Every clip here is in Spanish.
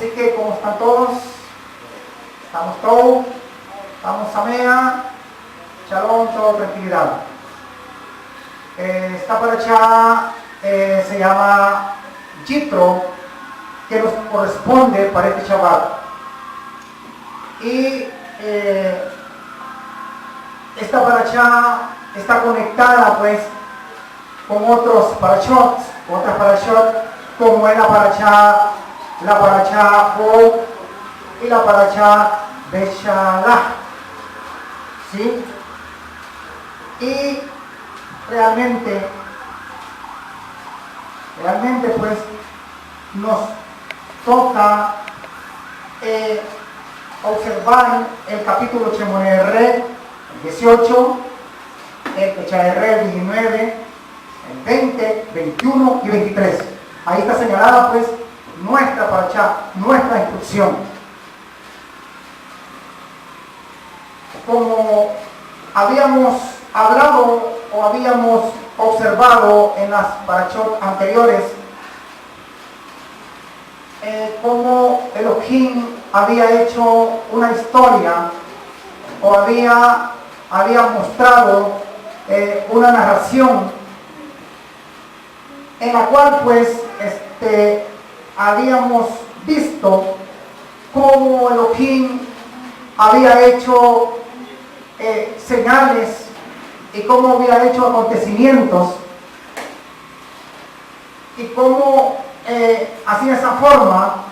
Así que, ¿cómo están todos? ¿Estamos todos? ¿Estamos Samea? Shalom, todo tranquilidad. Esta paracha se llama Yitro, que nos corresponde para este Shabbat. Y esta paracha está conectada pues con otros parachot, otras parachot, como es la paracha Bo y la paracha Beshalach, ¿sí? Y realmente pues nos toca observar el capítulo Shemoneh, el 18, el Peshaerre, el 19, el 20, 21 y 23. Ahí está señalada pues nuestra parashá, nuestra instrucción. Como habíamos hablado o habíamos observado en las parashot anteriores, como Elohim había hecho una historia o había mostrado una narración en la cual pues habíamos visto cómo Elohim había hecho señales y cómo había hecho acontecimientos y cómo así de esa forma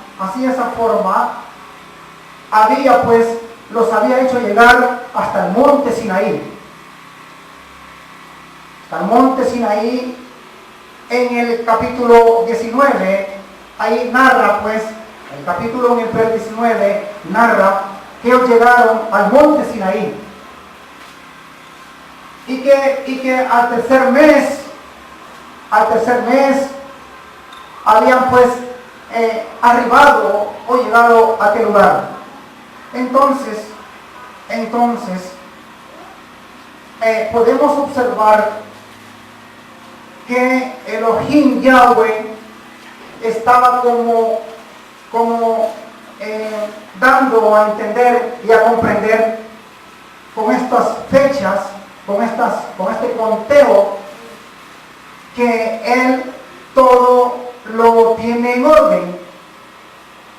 los había hecho llegar hasta el monte Sinaí. Hasta el monte Sinaí. En el capítulo 19, ahí narra pues, el capítulo en el verso 19 narra que ellos llegaron al monte Sinaí y que al tercer mes habían pues arribado o llegado a aquel lugar. Entonces podemos observar que Elohim Yahweh estaba como dando a entender y a comprender con estas fechas, con este conteo, que Él todo lo tiene en orden,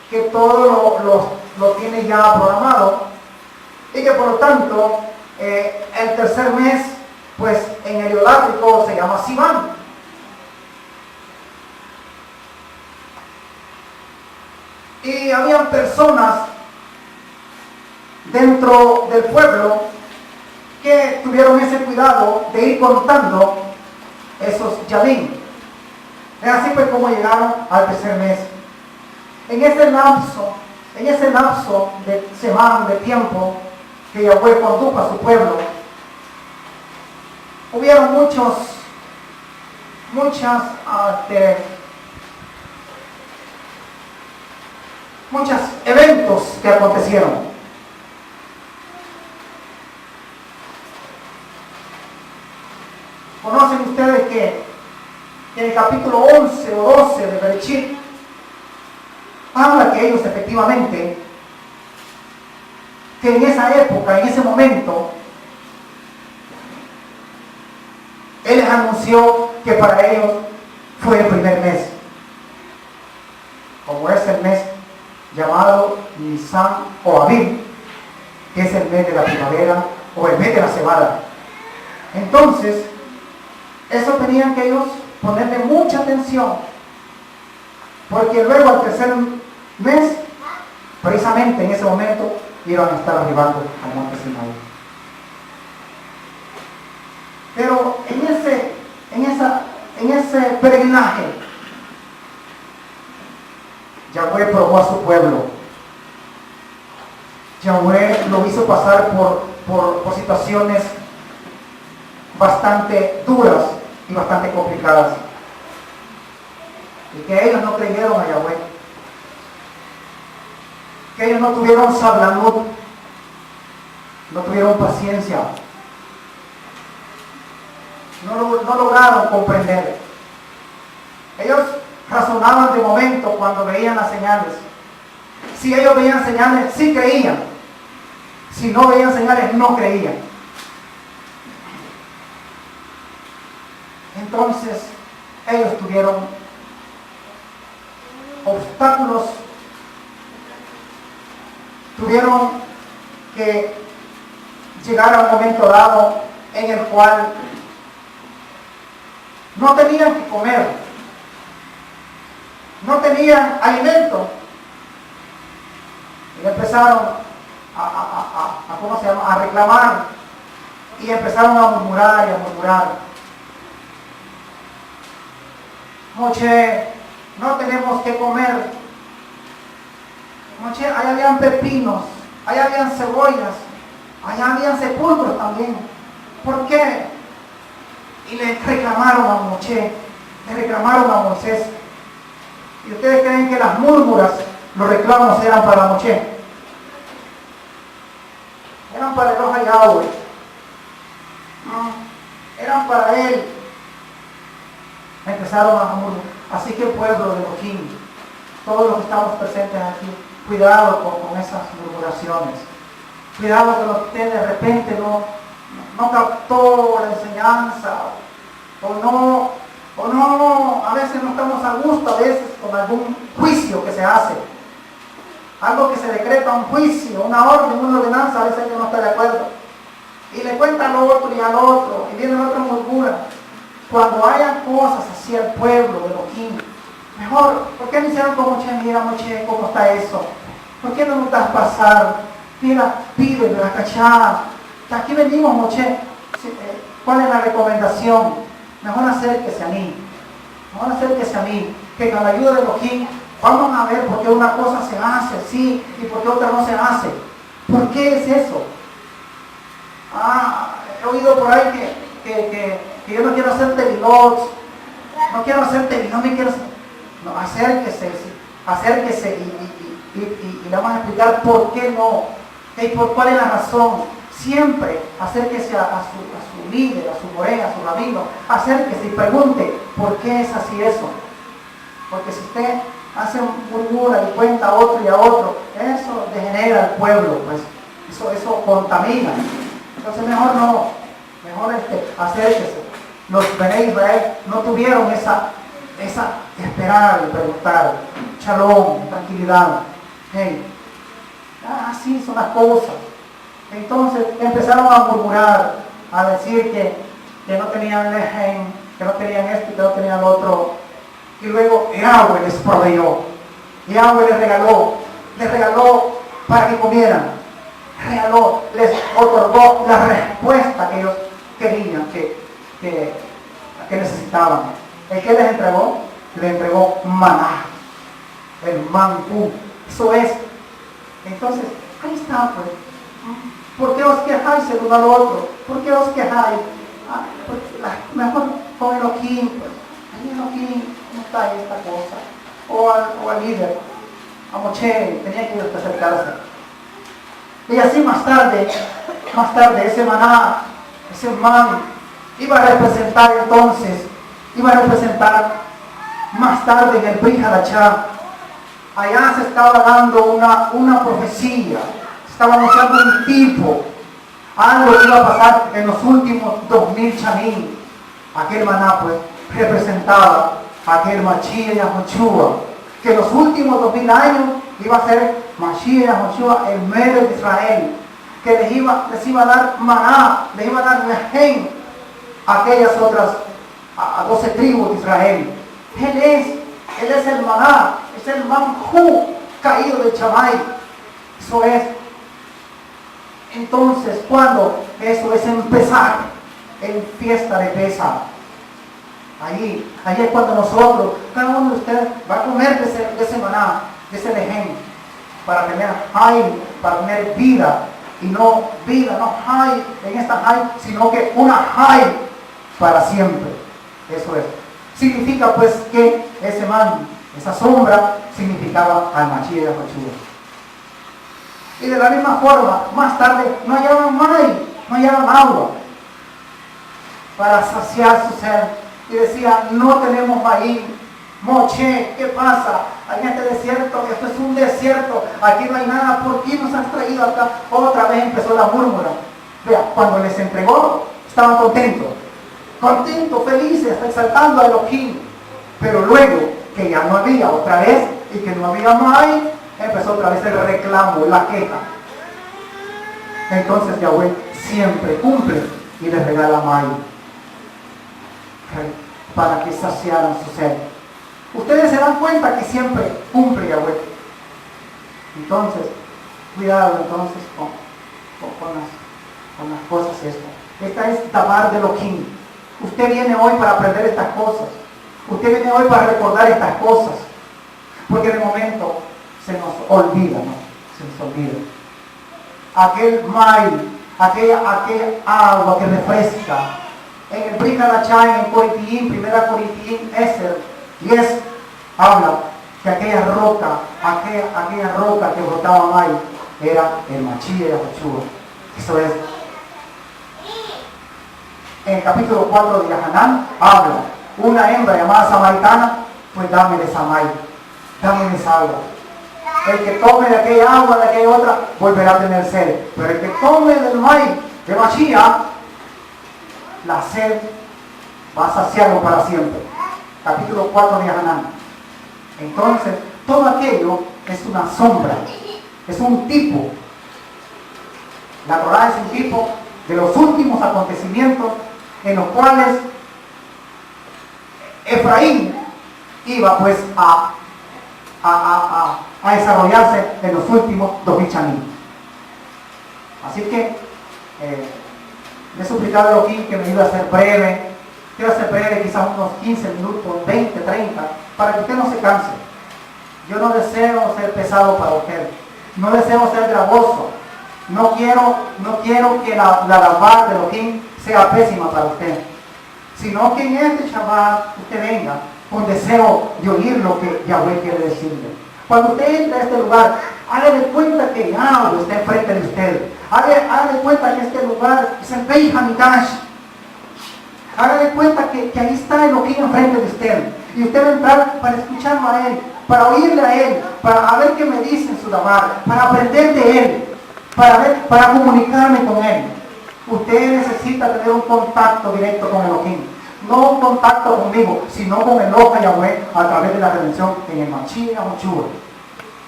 que todo lo tiene ya programado, y que por lo tanto el tercer mes pues en el idolátrico se llama Sivan. Y habían personas dentro del pueblo que tuvieron ese cuidado de ir contando esos yamim. Es así pues como llegaron al tercer mes. En ese lapso de semana, de tiempo que Yahweh condujo a su pueblo, hubieron muchos eventos que acontecieron. Conocen ustedes que en el capítulo 11 o 12 de Bereshit habla que ellos efectivamente, que en esa época, en ese momento, Él les anunció que para ellos fue el primer mes, como es el mes llamado Nisan o Aviv, que es el mes de la primavera o el mes de la cebada. Entonces, eso tenían que ellos ponerle mucha atención, porque luego al tercer mes, precisamente en ese momento, iban a estar arribando al monte Sinaí. Pero en ese peregrinaje, Yahweh probó a su pueblo. Yahweh lo hizo pasar por situaciones bastante duras y bastante complicadas. Y que ellos no creyeron a Yahweh. Que ellos no tuvieron sablanut, no tuvieron paciencia. No lograron comprender. Ellos razonaban de momento cuando veían las señales, Si ellos veían señales, sí creían. Si no veían señales, no creían. Entonces, ellos tuvieron obstáculos, tuvieron que llegar a un momento dado en el cual no tenían que comer, no tenían alimento. Y empezaron a reclamar, y empezaron a murmurar y a murmurar. Moche, no tenemos que comer. Moche, allá habían pepinos, allá habían cebollas, allá habían sepulcros también. ¿Por qué? Y le reclamaron a Moche, le reclamaron a Moisés. ¿Y ustedes creen que las murmuras, los reclamos eran para Moche? Eran para el ojo de Yahweh. No, eran para él. Empezaron a murmurar. Así que el pueblo de Elohim, todos los que estamos presentes aquí, cuidado con esas murmuraciones. Cuidado que usted de repente no captó la enseñanza, o no, a veces no estamos a gusto, a veces con algún juicio que se hace. Algo que se decreta, un juicio, una orden, una ordenanza, a veces que no está de acuerdo. Y le cuenta al otro y al otro, y viene el otro murmura. Cuando hayan cosas hacia el pueblo de Elohim, mejor, ¿por qué no hicieron como Moche? Mira, Moche, ¿cómo está eso? ¿Por qué no nos das pasar? Mira, pídele la cachada. Aquí venimos, Moche. ¿Cuál es la recomendación? Mejor acérquese a mí. Mejor acérquese a mí. Que con la ayuda de Elohim vamos a ver por qué una cosa se hace así y por qué otra no se hace. ¿Por qué es eso? He oído por ahí que yo no quiero hacer tevilots, no quiero hacer tevilots, no me quiero... No, acérquese y le vamos a explicar por qué no, y por cuál es la razón. Siempre acérquese a su líder, a su moré, a su rabino, acérquese y pregunte por qué es así eso. Porque si usted hace un murmura y cuenta a otro y a otro, eso degenera al pueblo, pues eso contamina. Entonces mejor no, mejor acérquese. Los Bene Israel no tuvieron esa esperar y preguntar, shalom, tranquilidad. Hey, así son las cosas. Entonces empezaron a murmurar, a decir que no tenían lejen, que no tenían esto y que no tenían lo otro. Y luego Yahweh les proveyó. Yahweh les regaló para que comieran. Les otorgó la respuesta que ellos querían, que necesitaban. ¿El que les entregó? Le entregó maná, el mancú. Eso es. Entonces, ahí está, pues. ¿Por qué os quejáis el uno al otro? ¿Por qué os quejáis? Mejor con Elohim, pues. Ahí Elohim, ¿cómo está ahí esta cosa? O al líder, a Moche, tenía que acercarse. Y así más tarde, ese maná, ese man, iba a representar más tarde en el Brit Hadashah. Allá se estaba dando una profecía, se estaba anunciando un tipo, algo que iba a pasar en los últimos 2000 chamín. Aquel maná pues representaba a aquel Mashiach Yahushua, que en los últimos 2000 años iba a ser Mashiach Yahushua, el medio de Israel, que les iba a dar maná, les iba a dar lejen a aquellas otras, a 12 tribus de Israel. Él es el maná, es el manjú caído de Chamay. Eso es. Entonces, cuando eso es empezar en fiesta de Pesaj, allí es cuando nosotros, cada uno de ustedes va a comer de ese maná, de ese lejen, para tener hay, para tener vida, y no vida, no hay en esta hay, sino que una hay para siempre. Eso es. Significa pues que ese man, esa sombra, significaba al Mashiach Yahushua. Y de la misma forma, más tarde, no hallaban maíz, no hallaban agua para saciar su sed. Y decían, no tenemos maíz, Moche, ¿qué pasa? En este desierto, esto es un desierto, aquí no hay nada, ¿por qué nos has traído acá? Otra vez empezó la murmura. Vea, cuando les entregó, estaban contentos, felices, exaltando a Elohim. Pero luego, que ya no había otra vez, y que no había más, empezó otra vez el reclamo, la queja. Entonces Yahweh siempre cumple y les regala maíz para que saciaran su sed. Ustedes se dan cuenta que siempre cumple Yahweh. Entonces, cuidado entonces con las cosas estas. Esta es Dabar de Elohim. Usted viene hoy para aprender estas cosas. Usted viene hoy para recordar estas cosas. Porque en el momento se nos olvida, ¿no? Se nos olvida. Aquel maíz, aquella agua que refresca. En el Brit Hadashah, en el Corinthiín, 1 Corinthiín, Eser, 10, habla que aquella roca que brotaba maíz era el Mashiach de Yahushua. Eso es. En el capítulo 4 de Yahanán habla, una hembra llamada samaritana, pues dame de esa maíz, dame de esa agua. El que tome de aquella agua, de aquella otra, volverá a tener sed. Pero el que tome del maíz de Mashiach, la sed va a saciarlo para siempre. Capítulo 4 de Yahanán. Entonces, todo aquello es una sombra, es un tipo. La Torah es un tipo de los últimos acontecimientos en los cuales Efraín iba pues a desarrollarse en los últimos 2000 años. Así que le he suplicado a Elohim que me ayude a ser breve. Quiero ser breve, quizás unos 15 minutos, 20, 30, para que usted no se canse. Yo no deseo ser pesado para usted. No deseo ser gravoso. No quiero que la Dabar de Elohim sea pésima para usted. Sino que en este Shabbat usted venga con deseo de oír lo que Yahweh quiere decirle. Cuando usted entra a este lugar, haga de cuenta que Yahweh está enfrente de usted. Haga de cuenta que este lugar es el Beit Hamidash. Haga de cuenta que ahí está Elohim enfrente de usted. Y usted va a entrar para escucharlo a Él, para oírle a Él, para ver qué me dice en su Dabar, para aprender de Él, para comunicarme con Él. Usted necesita tener un contacto directo con Elohim. No un contacto conmigo, sino con el Elohim Yahweh a través de la redención en el Mashiach Yahushua.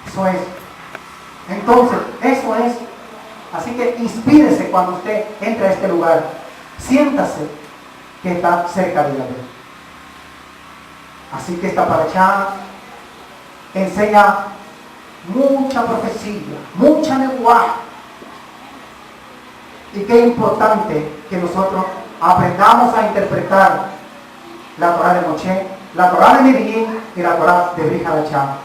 Eso es. Entonces, eso es. Así que inspírese cuando usted entre a este lugar. Siéntase que está cerca de Yahweh. Así que esta parashá enseña mucha profecía, mucha lenguaje. Y qué importante que nosotros aprendamos a interpretar la Torah de Moshe, la Torah de Nevi'im y la Torah de Brit Hadashah.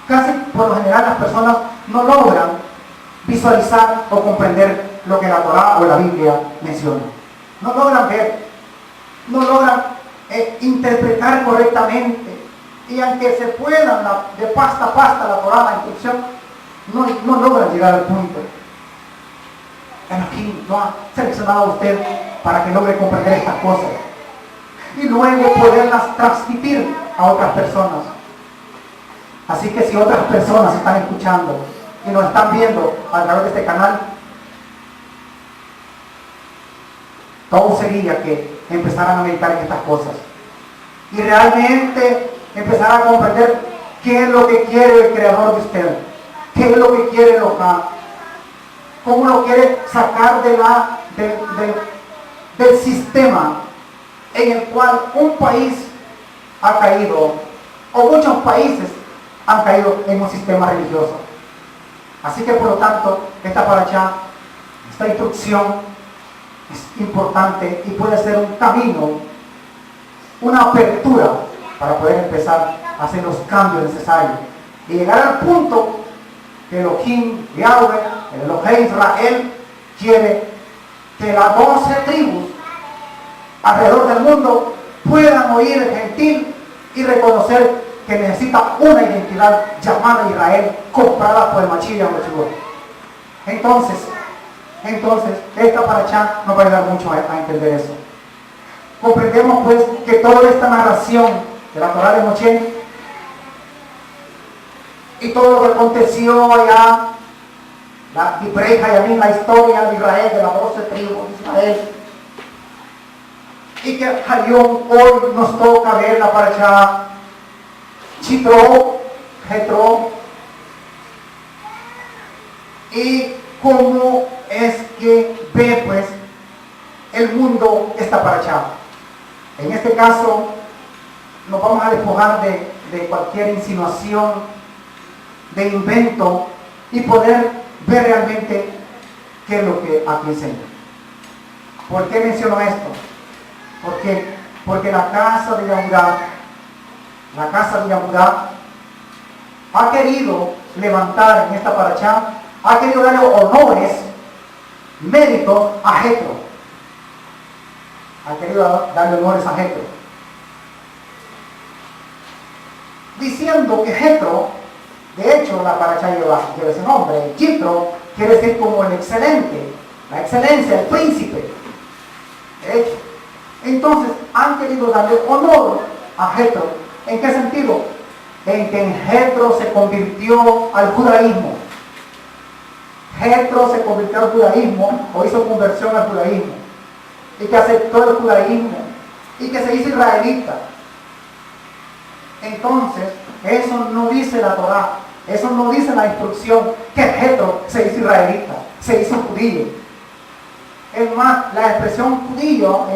Casi por lo general las personas no logran visualizar o comprender lo que la Torah o la Biblia menciona. No logran ver, no logran interpretar correctamente. Y aunque se puedan de pasta a pasta la Torah, la instrucción, no logran llegar al punto. Elohim lo ha seleccionado a usted para que logre comprender estas cosas y luego poderlas transmitir a otras personas. Así que si otras personas están escuchando y nos están viendo a través de este canal, todo sería que empezaran a meditar en estas cosas y realmente empezar a comprender qué es lo que quiere el creador de usted, qué es lo que quiere el Elohim, cómo lo quiere sacar del sistema en el cual un país ha caído, o muchos países han caído en un sistema religioso. Así que por lo tanto, esta parashá, esta instrucción es importante y puede ser un camino, una apertura para poder empezar a hacer los cambios necesarios y llegar al punto que Elohim, Yahweh, el Elohim Israel, quiere que las 12 tribus alrededor del mundo puedan oír el gentil y reconocer que necesita una identidad llamada Israel, comprada por el Mashiach Yahushua. Entonces, esta parashá nos va a ayudar mucho a entender eso. Comprendemos pues que toda esta narración de la Torá de Moshe, y todo lo que aconteció allá, la historia de Israel, de las 12 tribus de Israel, y que hoy nos toca verla para allá, Jetro, y cómo es que ve pues el mundo esta paracha. En este caso nos vamos a despojar de cualquier insinuación, de invento, y poder ver realmente qué es lo que aquí enseña. ¿Por qué menciono esto? Porque la casa de Yahudá ha querido levantar en esta paracha, ha querido darle honores, méritos a Jetro. Ha querido darle honores a Jetro, diciendo que Jetro, de hecho la paracha lleva ese nombre. Jetro quiere decir como el excelente, la excelencia, el príncipe. De hecho, entonces han querido darle honor a Jetro. ¿En qué sentido? En que en Jetro se convirtió al judaísmo. Jetro se convirtió al judaísmo, o hizo conversión al judaísmo, y que aceptó el judaísmo, y que se hizo israelita. Entonces, eso no dice la Torá, eso no dice la instrucción que Jetro se hizo israelita, se hizo judío. Es más, la expresión judío,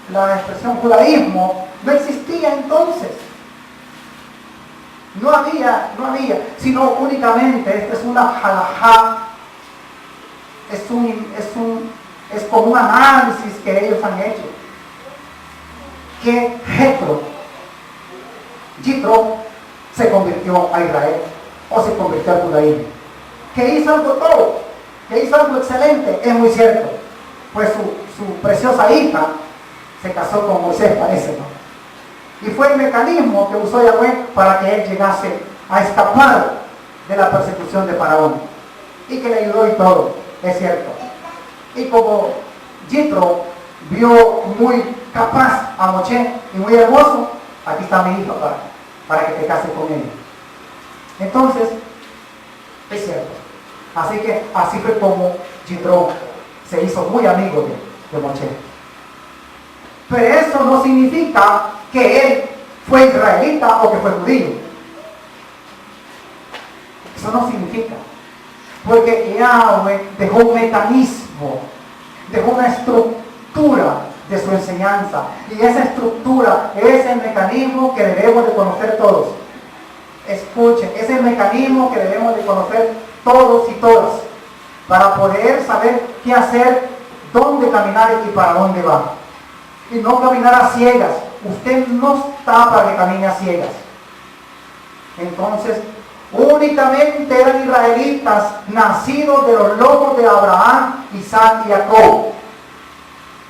la expresión judaísmo, no existía entonces. No había, sino únicamente, esta es una halajá, es como un análisis que ellos han hecho, que Jetro se convirtió a Israel, o se convirtió al judaísmo, que hizo algo todo, que hizo algo excelente, es muy cierto, pues su preciosa hija se casó con Moisés, parece, ¿no? Y fue el mecanismo que usó Yahweh para que él llegase a escapar de la persecución de Faraón, y que le ayudó y todo, es cierto. Y como Jetro vio muy capaz a Moshe y muy hermoso, aquí está mi hijo para que te cases con él. Entonces, es cierto. Así que así fue como Jetro se hizo muy amigo de Moshe. Pero eso no significa que él fue israelita o que fue judío. Eso no significa. Porque Yahweh dejó un mecanismo, dejó una estructura de su enseñanza. Y esa estructura es el mecanismo que debemos de conocer todos. Escuchen, es el mecanismo que debemos de conocer todos y todas, para poder saber qué hacer, dónde caminar y para dónde va. Y no caminar a ciegas. Usted no está para que camine a ciegas. Entonces, únicamente eran israelitas nacidos de los lomos de Abraham, Isaac y Jacob.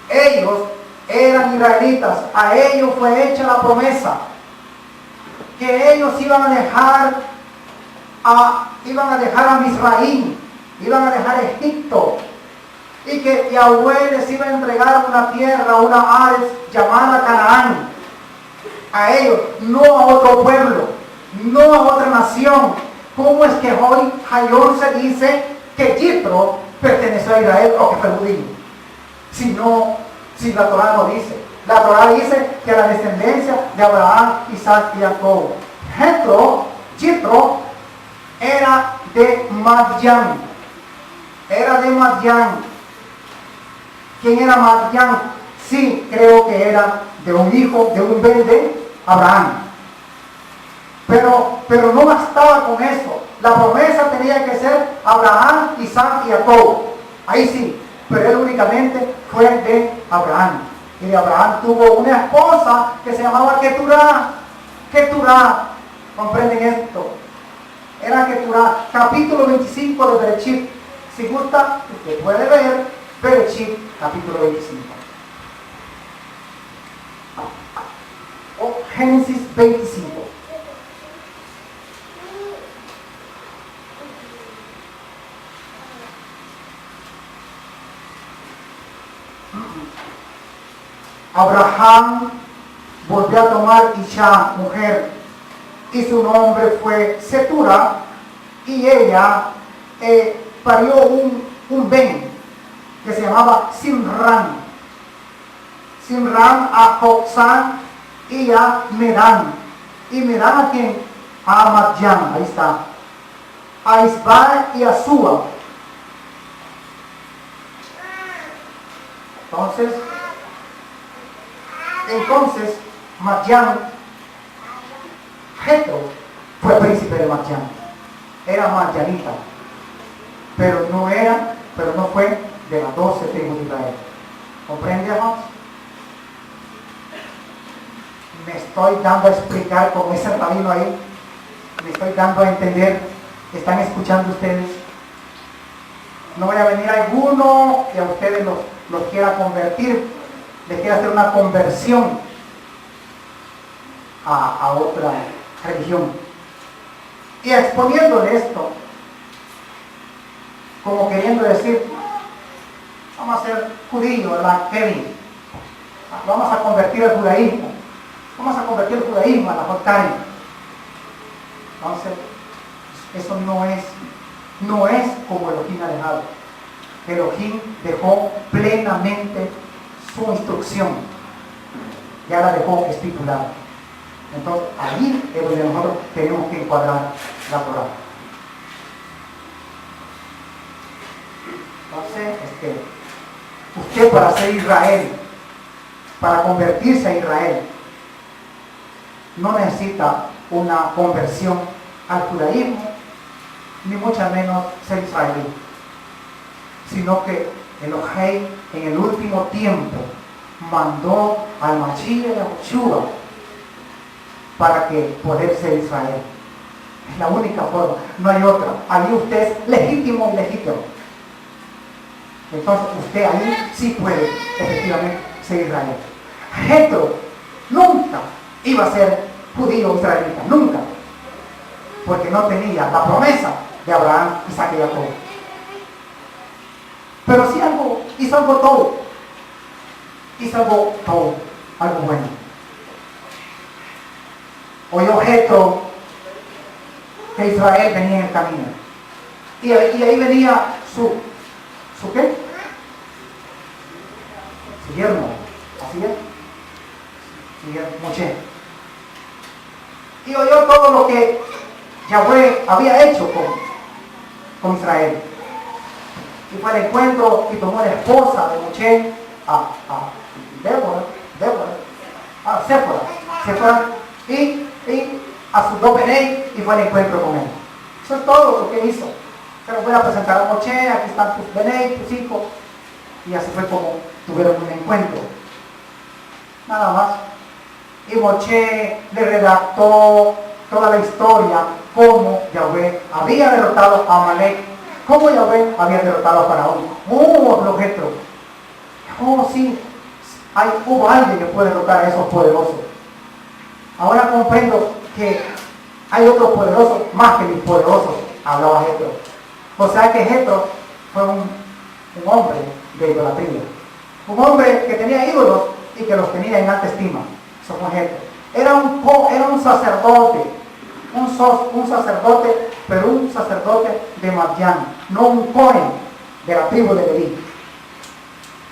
Ellos eran israelitas, a ellos fue hecha la promesa que ellos iban a dejar a Misraim, iban a dejar Egipto, y que Yahweh les iba a entregar una tierra, una área llamada Canaán, a ellos, no a otro pueblo, no a otra nación. ¿Cómo es que hoy Hayón se dice que Jetro perteneció a Israel o que fue judío? Si la Torá no dice. La Torá dice que la descendencia de Abraham, Isaac y Jacob. Jetro era de Madián. ¿Quién era Madián? Sí, creo que era de un hijo, de un bebé de Abraham. Pero no bastaba con eso. La promesa tenía que ser Abraham, Isaac y Jacob. Ahí sí, pero él únicamente fue de Abraham. Y de Abraham tuvo una esposa que se llamaba Keturah. ¿Comprenden esto? Era Keturah. Capítulo 25 de Bereshit. Si gusta, usted puede ver Bereshit, capítulo 25. O Génesis 25. Abraham volvió a tomar Isha, mujer, y su nombre fue Setura, y ella parió un Ben que se llamaba Simran. Simran a Joxán y a Medan. ¿Y Medan a quién? A Madián, ahí está. A Isbar y a Súa. Entonces, Madián, Jetro, fue príncipe de Madián. Era madianita, pero no fue de las 12 tribus de Israel. ¿Comprende, hermanos? Me estoy dando a explicar como ese rabino ahí. Me estoy dando a entender. ¿Están escuchando ustedes? No voy a venir alguno que a ustedes los quiera convertir, les quiera hacer una conversión a otra religión. Y exponiéndole esto, como queriendo decir, vamos a ser judíos, ¿verdad? Kevin, vamos a convertir el judaísmo, vamos a convertir el judaísmo a la Jotari. Entonces, eso no es como Elohim ha dejado. Elohim dejó plenamente su instrucción, ya la dejó estipulada. Entonces, ahí es donde nosotros tenemos que encuadrar la Torah. Entonces, usted para ser Israel, para convertirse a Israel, no necesita una conversión al judaísmo, ni mucho menos ser israelí, sino que Elohim en el último tiempo mandó al Mashiach y a Yeshua para que poder ser Israel. Es la única forma, no hay otra. Ahí usted es legítimo y legítimo. Entonces usted ahí sí puede efectivamente ser Israel. Jetro nunca iba a ser judío o israelita, nunca, porque no tenía la promesa de Abraham, Isaac y Jacob. Pero sí hizo algo todo, algo bueno. Oyó Jetro que Israel venía en el camino. Y ahí venía ¿su qué? Su yerno, así es. Su yerno, Moshe. Y oyó todo lo que Yahweh había hecho con Israel. Y fue al encuentro y tomó la esposa de Moshe, a Séfora, y a sus 2 benei, y fue al encuentro con él. Eso es todo lo que hizo. Se los voy a presentar a Moshe, aquí están tus benei, tus hijos. Y así fue como tuvieron un encuentro. Nada más. Y Moshe le redactó toda la historia, cómo Yahweh había derrotado a Amalek, cómo Yahweh había derrotado a Faraón. Los Jetro. Sí, hubo alguien que puede derrotar a esos poderosos. Ahora comprendo que hay otros poderosos más que mis poderosos, hablaba Jetro. O sea que Jetro fue un hombre de idolatría. Un hombre que tenía ídolos y que los tenía en alta estima. Eso fue Jetro. Era un sacerdote. Un sacerdote, pero un sacerdote de Madián, no un Cohen de la tribu de Leví.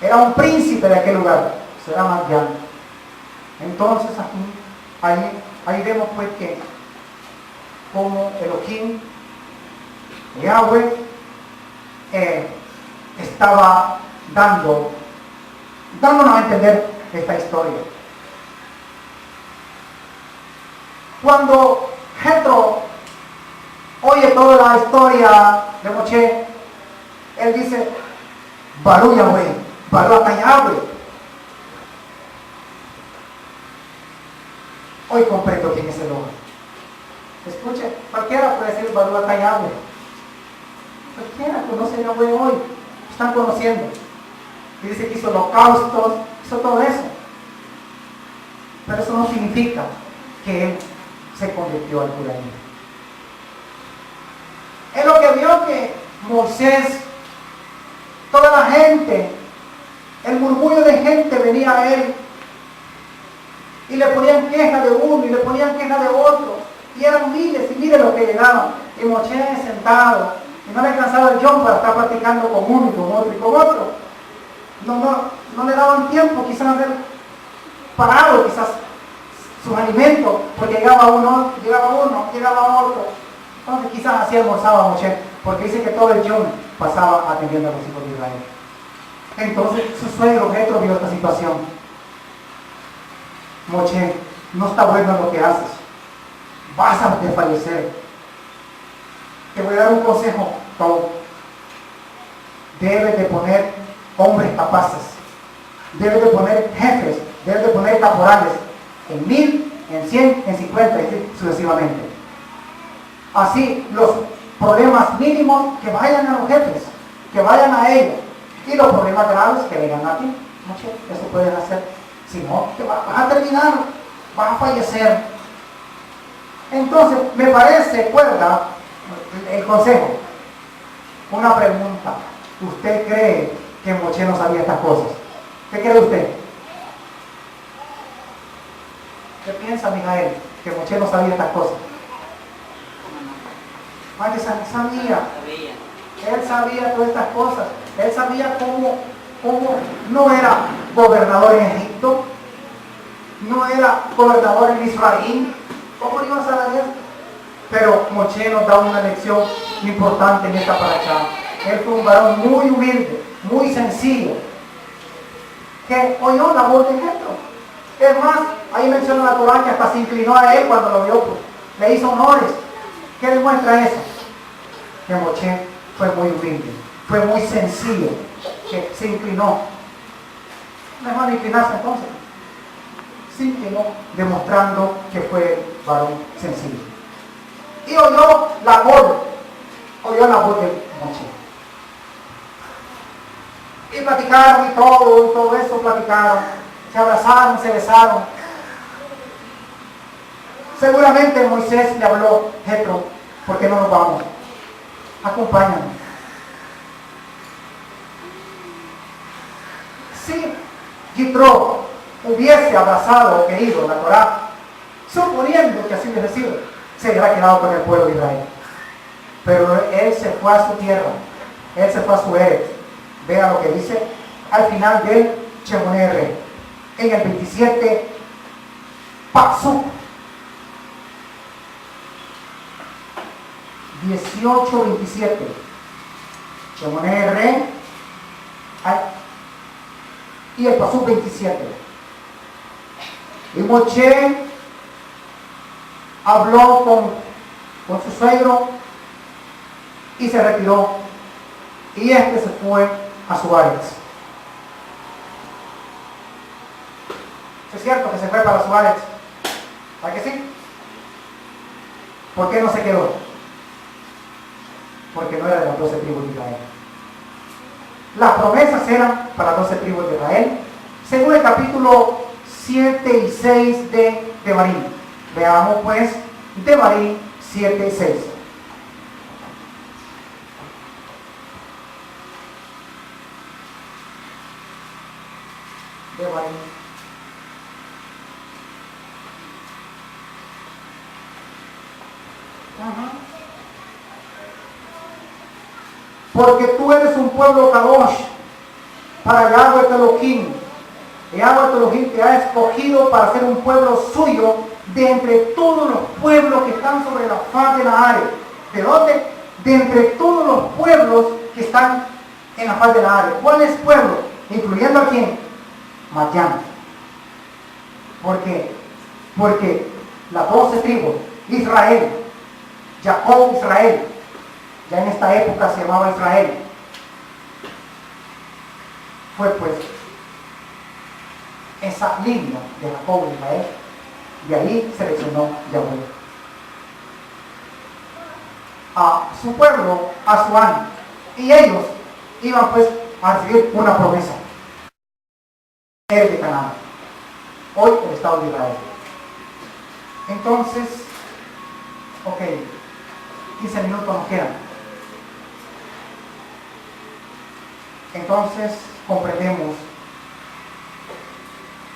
Era un príncipe de aquel lugar, será Madián. Entonces ahí vemos pues que como Elohim, Yahweh, estaba dándonos a entender esta historia. Cuando Jetro oye toda la historia de Moshe, él dice, Barú Yahweh, Barú hasta Yahweh. Hoy comprendo quién es el hombre. Escuche, cualquiera puede decir Barú hasta Yahweh. Cualquiera conoce a Yahweh hoy. Están conociendo. Y dice que hizo holocaustos, hizo todo eso. Pero eso no significa que él se convirtió al judaísmo. Es lo que vio que Moisés, toda la gente, el murmullo de gente venía a él y le ponía ponían queja de uno y le ponían queja de otro. Y eran miles y miles los que llegaban. Y Moshe sentado. Y no le alcanzaba el John para estar platicando con uno y con otro y con otro. No le daban tiempo quizás de parado quizás sus alimentos, porque llegaba uno, llegaba otro. Entonces quizás así almorzaba Moshe, porque dice que todo el John pasaba atendiendo a los hijos de Israel. Entonces su suegro Jetro vio esta situación. Moshe, no está bueno lo que haces. Vas a desfallecer. Te voy a dar un consejo, Tom. Debes de poner hombres capaces. Debes de poner jefes. Debes de poner caporales. En 1000, en 100, en 50, y sucesivamente. Así, los problemas mínimos que vayan a los jefes, que vayan a ellos. Y los problemas graves que vengan a ti. Moshe, eso puedes hacer. Si no, vas a terminar, vas a fallecer. Entonces, me parece, cuerda, el consejo. Una pregunta. ¿Usted cree que Moshe no sabía estas cosas? ¿Qué cree usted? ¿Qué piensa, Mijael? Que Moshe no sabía estas cosas. Madre, sabía. Él sabía todas estas cosas. Él sabía cómo no era gobernador en Egipto, no era gobernador en Israel. ¿Cómo iba a saber esto? Pero Moshe nos da una lección importante en esta paracha. Él fue un varón muy humilde, muy sencillo, que oyó la voz de Jetro. Es más, ahí menciona la Torah que hasta se inclinó a él cuando lo vio, pues, le hizo honores. ¿Qué demuestra eso? Que Moshe fue muy humilde, fue muy sencillo, que se inclinó. No es malo inclinarse entonces. Se inclinó, demostrando que fue varón sencillo. Y oyó la voz de Moshe. Y platicaron y todo eso platicaron. Se abrazaron, se besaron. Seguramente Moisés le habló, Jetro, ¿por qué no nos vamos? Acompáñanos. Si Jetro hubiese abrazado o querido la Torah, suponiendo que así hubiese sido, se hubiera quedado con el pueblo de Israel. Pero él se fue a su tierra, él se fue a su Eretz. Vea lo que dice al final del Shemoneh Esrei, en el 27 Pasuk 18-27. Shemoneh Esrei y el Pasuk 27. Y Moshe habló con su suegro y se retiró. Y este se fue a su Eretz. ¿Es cierto que se fue para su Eretz? ¿Para que sí? ¿Por qué no se quedó? Porque no era de las 12 tribus de Israel. Las promesas eran para las 12 tribus de Israel, según el capítulo 7 y 6 de Devarim. Veamos pues Devarim 7 y 6. Devarim. Porque tú eres un pueblo Kadosh para Yahweh Elohim. Yahweh Elohim te ha escogido para ser un pueblo suyo de entre todos los pueblos que están sobre la faz de la área. ¿De dónde? De entre todos los pueblos que están en la faz de la área. ¿Cuáles pueblos? Incluyendo a quién? Madián. ¿Por qué? Porque las 12 tribus, Israel, Jacob Israel, ya en esta época se llamaba Israel, fue pues esa línea de Jacob Israel, y ahí seleccionó Yahweh a su pueblo, a su ánimo, y ellos iban pues a recibir una promesa, el de Canaán, hoy el Estado de Israel. Entonces, ok, 15 minutos nos quedan. Entonces comprendemos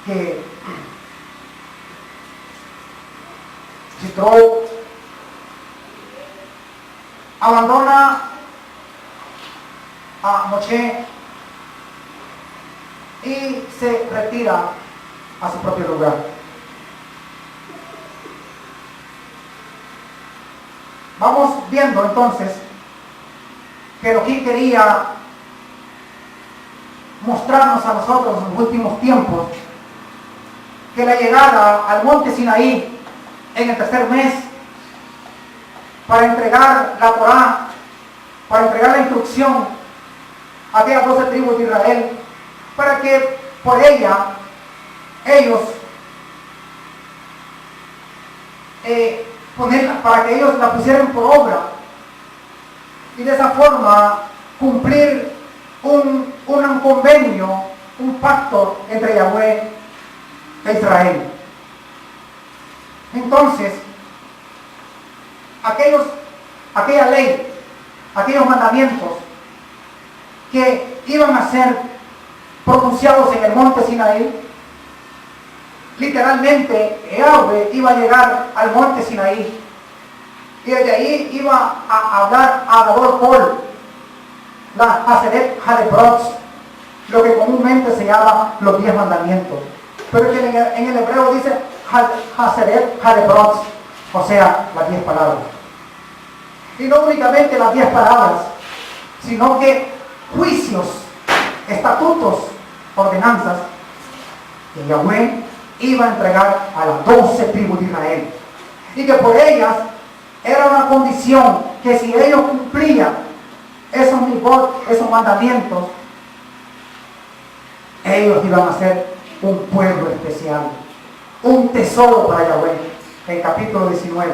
que Yitro abandona a Moshe y se retira a su propio lugar. Vamos viendo entonces que Elohim quería mostrarnos a nosotros en los últimos tiempos que la llegada al monte Sinaí en el tercer mes para entregar la Torá, para entregar la instrucción a aquellas 12 tribus de Israel, para que por ella ellos para que ellos la pusieran por obra y de esa forma cumplir un convenio, un pacto entre Yahweh e Israel. Entonces, aquella ley, aquellos mandamientos que iban a ser pronunciados en el monte Sinaí, literalmente Yahweh iba a llegar al monte Sinaí y desde ahí iba a hablar a Gadol Kol, la Haseret Hadebrot, lo que comúnmente se llama los 10 mandamientos, pero que en el hebreo dice Haseret Hadebrot, o sea, las 10 palabras. Y no únicamente las 10 palabras, sino que juicios, estatutos, ordenanzas que Yahweh iba a entregar a las 12 tribus de Israel. Y que por ellas era una condición que si ellos cumplían esos mitzvot, esos mandamientos, ellos iban a ser un pueblo especial, un tesoro para Yahweh. El capítulo 19.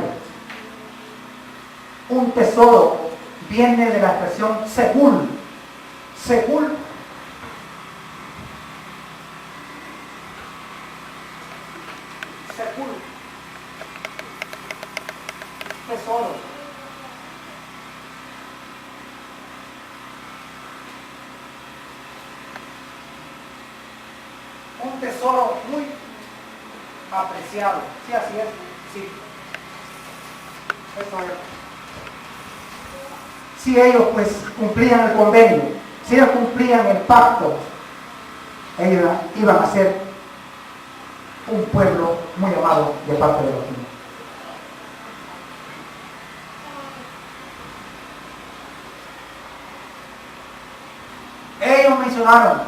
Un tesoro viene de la expresión segul. Segul tesoro. Un tesoro muy apreciado. Sí, así es. Sí. Eso es. Si ellos pues cumplían el convenio, si ellos cumplían el pacto, ellos iban a ser un pueblo muy amado de parte de Elohim. Ellos mencionaron,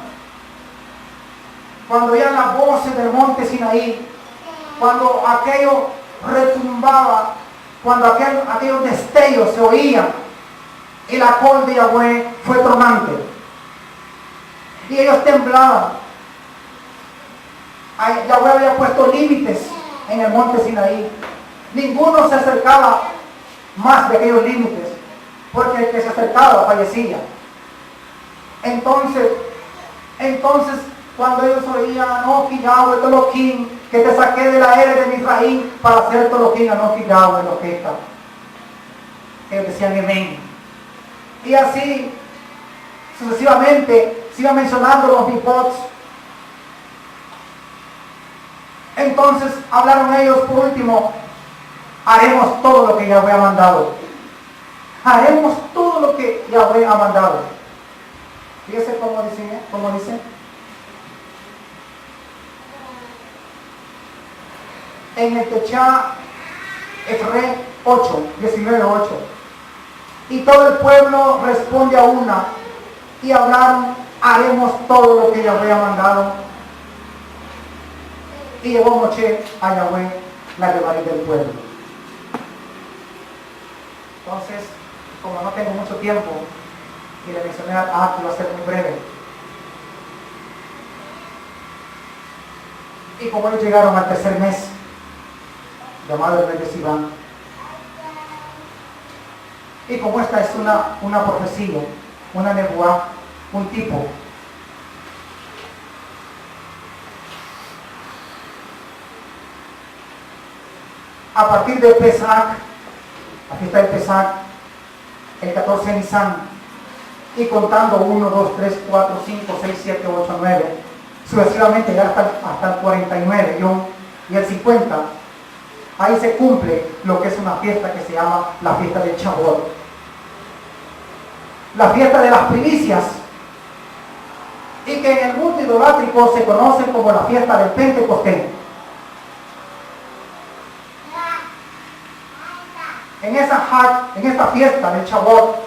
cuando oían las voces del monte Sinaí, cuando aquello retumbaba, cuando aquellos destellos se oían, y la col de Yahweh fue tronante, y ellos temblaban. Yahweh había puesto límites en el monte Sinaí. Ninguno se acercaba más de aquellos límites, porque el que se acercaba fallecía. Entonces, cuando ellos oían, Anoki Yahweh Elohim, que te saqué de la era de Misraim para hacer Elohim, Anoki Yahweh Elohim, ellos decían amén. Y así, sucesivamente, se iban mencionando los mitzvot. Entonces hablaron ellos por último, haremos todo lo que Yahweh ha mandado. Haremos todo lo que Yahweh ha mandado. Fíjese cómo dice. En el Techá, Efre 8, 19:8. Y todo el pueblo responde a una, y hablaron, haremos todo lo que Yahweh ha mandado. Y llevó Moshe a Yahweh la rebarí del pueblo. Entonces, como no tengo mucho tiempo, y le mencioné que va a ser muy breve. Y como ellos llegaron al tercer mes, llamado el mes de Sivan, y como esta es una profecía, una nebuá, un tipo, a partir de Pesach, aquí está el Pesach, el 14 de Nisan, y contando 1, 2, 3, 4, 5, 6, 7, 8, 9, sucesivamente ya hasta el 49 y el 50, ahí se cumple lo que es una fiesta que se llama la fiesta del Shavuot. La fiesta de las primicias, y que en el mundo idolátrico se conoce como la fiesta del Pentecostés. En esta fiesta del Shavuot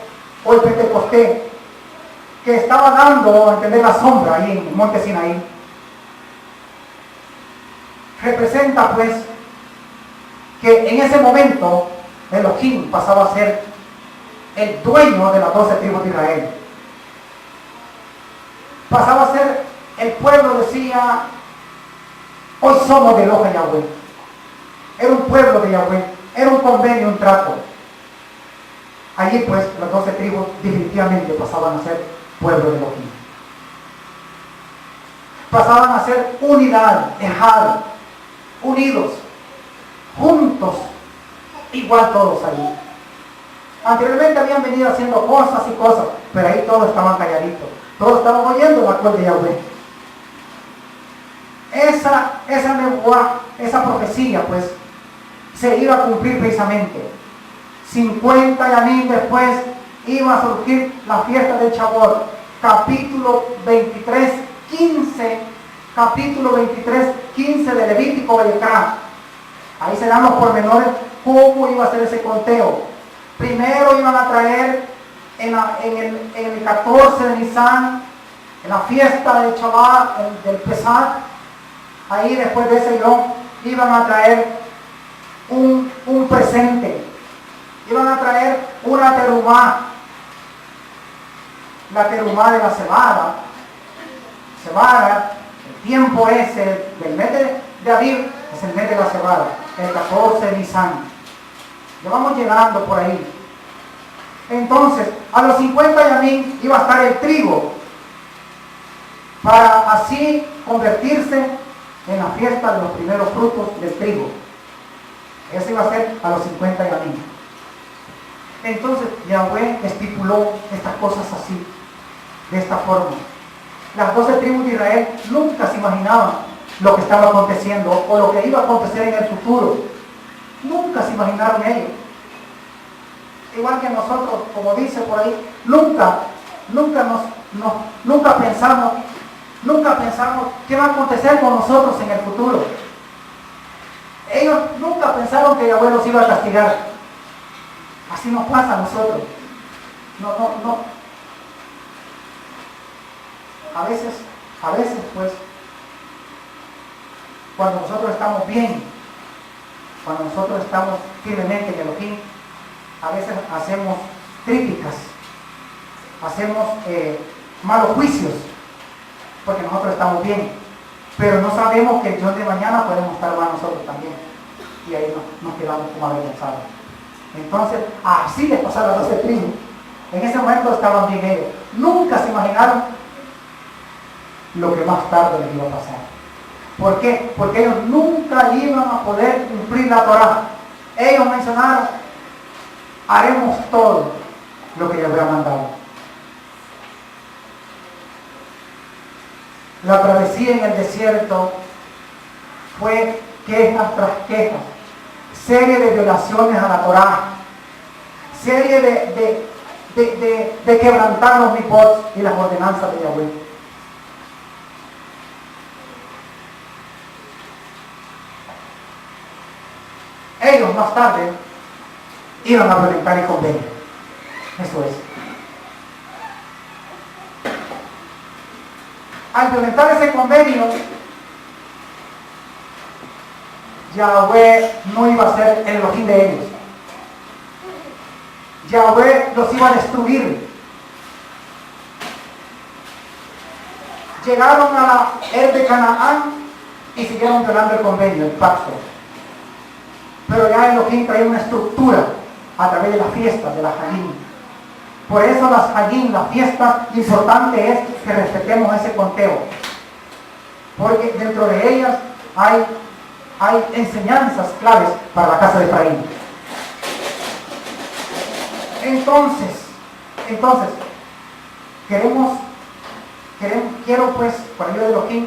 o el Pentecostés, que estaba dando a entender la sombra ahí en el monte Sinaí, representa pues que en ese momento Elohim pasaba a ser el dueño de las 12 tribus de Israel. Pasaba a ser, el pueblo decía, hoy somos de Elohim Yahweh. Era un pueblo de Yahweh, era un convenio, un trato. Allí pues las 12 tribus definitivamente pasaban a ser pueblo de Elohim. Pasaban a ser unidad, ejad, unidos, juntos, igual todos allí. Anteriormente habían venido haciendo cosas y cosas, pero ahí todos estaban calladitos. Todos estaban oyendo la voz de Yahweh. Esa nebuá, esa profecía, pues, se iba a cumplir precisamente. 50 años después iba a surgir la fiesta del Shavuot, capítulo 23, 15 de Levítico Vallecrá. Ahí se dan los pormenores cómo iba a ser ese conteo. Primero iban a traer en el 14 de Nisan, en la fiesta del Shabbat, del Pesach. Ahí después de ese yom iban a traer un presente. Iban a traer una terumá. La terumá de la cebada. Cebada, el tiempo ese del mes de abril es el mes de la cebada, el 14 de Nisan. Ya vamos llegando por ahí. Entonces, a los 50 yamín iba a estar el trigo, para así convertirse en la fiesta de los primeros frutos del trigo. Eso iba a ser a los 50 yamín. Entonces, Yahweh estipuló estas cosas así, de esta forma. Las 12 tribus de Israel nunca se imaginaban lo que estaba aconteciendo o lo que iba a acontecer en el futuro. Nunca se imaginaron ellos. Igual que nosotros, como dice por ahí, nunca pensamos qué va a acontecer con nosotros en el futuro. Ellos nunca pensaron que Yahweh los iba a castigar. Así nos pasa a nosotros. No. A veces, pues, cuando nosotros estamos bien, cuando nosotros estamos firmemente en Elohim, a veces hacemos críticas, hacemos malos juicios, porque nosotros estamos bien, pero no sabemos que el día de mañana podemos estar mal nosotros también, y ahí nos quedamos como avergonzados. Entonces, así les pasaron a los 12 tribus. En ese momento estaban bien ellos. Nunca se imaginaron lo que más tarde les iba a pasar. ¿Por qué? Porque ellos nunca iban a poder cumplir la Torá. Ellos mencionaron, haremos todo lo que les había mandado. La travesía en el desierto fue quejas tras quejas, serie de violaciones a la Torá, serie de quebrantar los mipot y las ordenanzas de Yahweh. Ellos más tarde iban a violentar el convenio. Eso es. Al violentar ese convenio, Yahweh no iba a ser el Elohim de ellos. Yahweh los iba a destruir. Llegaron a la Er de Canaán y siguieron violando el convenio, el pacto. Pero ya Elohim traía una estructura a través de las fiestas, de la Hagim. Por eso las Hagim, la fiesta, lo importante es que respetemos ese conteo. Porque dentro de ellas hay enseñanzas claves para la casa de Efraín. Entonces, quiero pues, por ayuda de Elohim,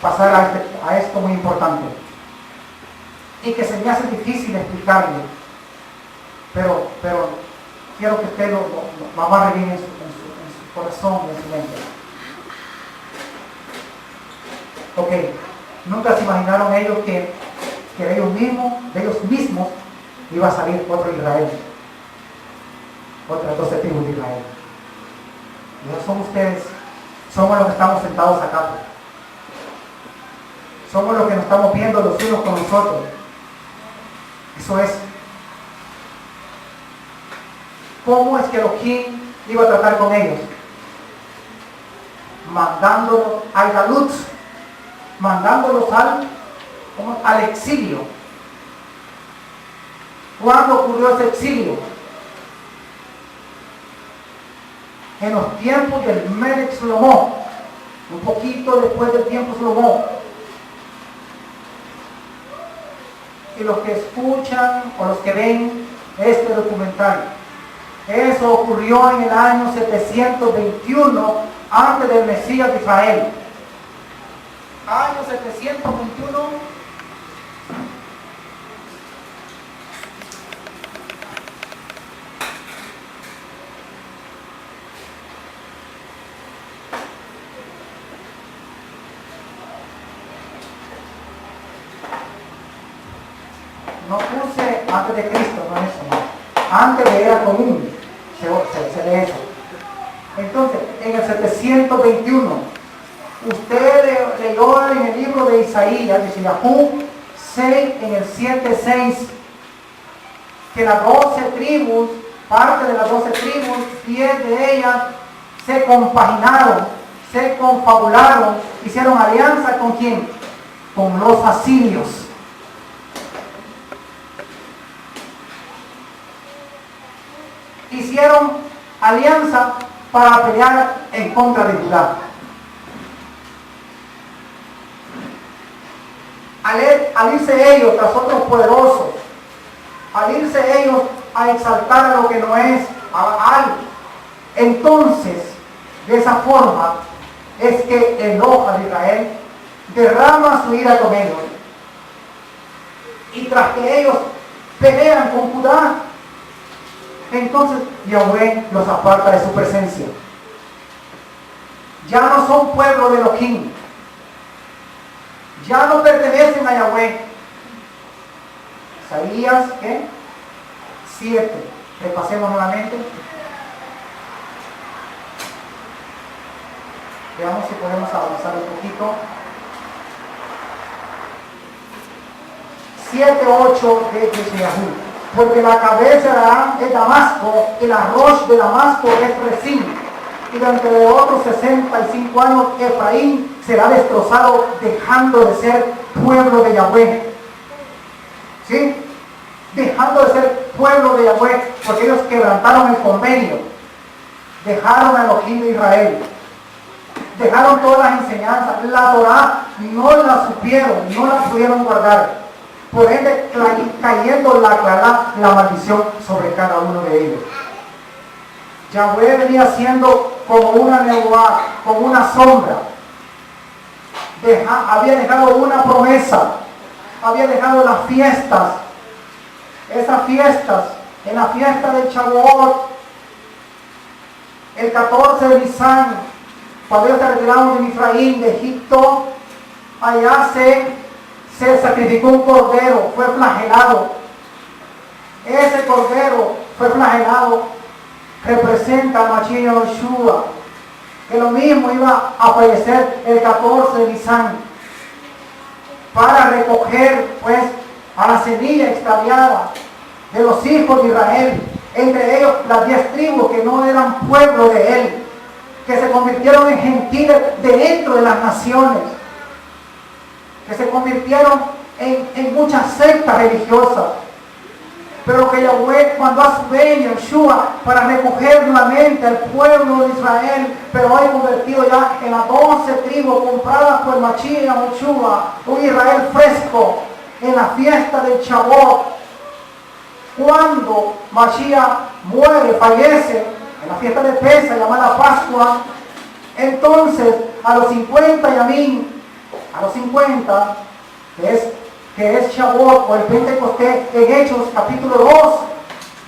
pasar a esto muy importante. y que se me hace difícil explicarle, pero quiero que usted lo amarre bien en su corazón y en su mente. Ok, nunca se imaginaron ellos que de ellos mismos iba a salir otro Israel, otras 12 tribus de Israel. Y esos son ustedes, somos los que estamos sentados acá. Somos los que nos estamos viendo los unos con los otros. Eso es. ¿Cómo es que Elohim iba a tratar con ellos? Mandándolos al galut, mandándolos al exilio. ¿Cuándo ocurrió ese exilio? En los tiempos del Melech Salomón, un poquito después del tiempo Salomón. Y los que escuchan o los que ven este documental, eso ocurrió en el año 721 antes del Mesías de Israel. Año 721. No puse antes de Cristo, no es eso, no. Antes de era común, se lee eso. Entonces, en el 721, usted leyó en el libro de Isaías, de Yahú 6, en el 7:6, que las 12 tribus, parte de las 12 tribus, 10 de ellas se compaginaron, se confabularon, hicieron alianza ¿con quién? Con los asirios. Hicieron alianza para pelear en contra de Judá. Al irse ellos tras otros poderosos, al irse ellos a exaltar a lo que no es, a Baal, entonces, de esa forma, es que enoja a Israel, derrama su ira con ellos. Y tras que ellos pelean con Judá, entonces Yahweh los aparta de su presencia. Ya no son pueblo de Elohim. Ya no pertenecen a Yahweh. Isaías, ¿qué? 7. Repasemos nuevamente. Veamos si podemos avanzar un poquito. 7:8 de Yeshayahú. Porque la cabeza de Aram es Damasco, y la rosh de Damasco es Rezín. Y dentro de otros 65 años, Efraín será destrozado, dejando de ser pueblo de Yahweh. ¿Sí? Dejando de ser pueblo de Yahweh, porque ellos quebrantaron el convenio. Dejaron a Elohim de Israel. Dejaron todas las enseñanzas. La Torah no la supieron, no la pudieron guardar. Por ende, cayendo la maldición sobre cada uno de ellos. Yahweh venía siendo como una nebuá, como una sombra. Había dejado una promesa, había dejado las fiestas. Esas fiestas, en la fiesta de Shavuot, el 14 de Nisan, cuando ellos se retiraron de Efraín, de Egipto, allá se sacrificó un cordero, fue flagelado. Ese cordero fue flagelado, representa a Mashiach Yoshua, que lo mismo iba a fallecer el 14 de Nisan, para recoger pues a la semilla extraviada de los hijos de Israel, entre ellos las 10 tribus que no eran pueblo de él, que se convirtieron en gentiles dentro de las naciones, que se convirtieron en muchas sectas religiosas, pero que Yahweh mandó a su bebé Yeshua para recoger nuevamente al pueblo de Israel, pero hoy convertido ya en las 12 tribus compradas por Mashiach Yeshua, un Israel fresco, en la fiesta del Shavuot. Cuando Mashiach muere, fallece, en la fiesta de Pesach, llamada Pascua, entonces a los 50 Yamín, a los 50, que es que es Shavuot o el Pentecostés en Hechos capítulo 2.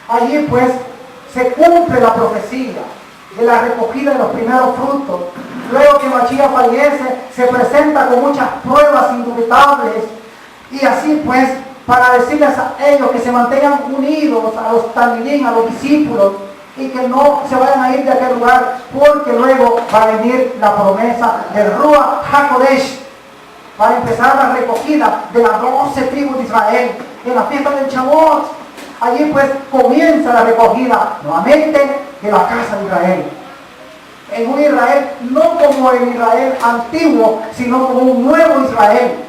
Allí pues se cumple la profecía de la recogida de los primeros frutos. Luego que Mashiach fallece, se presenta con muchas pruebas indubitables, y así pues para decirles a ellos que se mantengan unidos a los talmidín, a los discípulos, y que no se vayan a ir de aquel lugar, porque luego va a venir la promesa del Ruach HaKodesh para empezar la recogida de las 12 tribus de Israel en la fiesta del Shavuot. Allí pues comienza la recogida nuevamente de la casa de Israel. En un Israel, no como el Israel antiguo, sino como un nuevo Israel.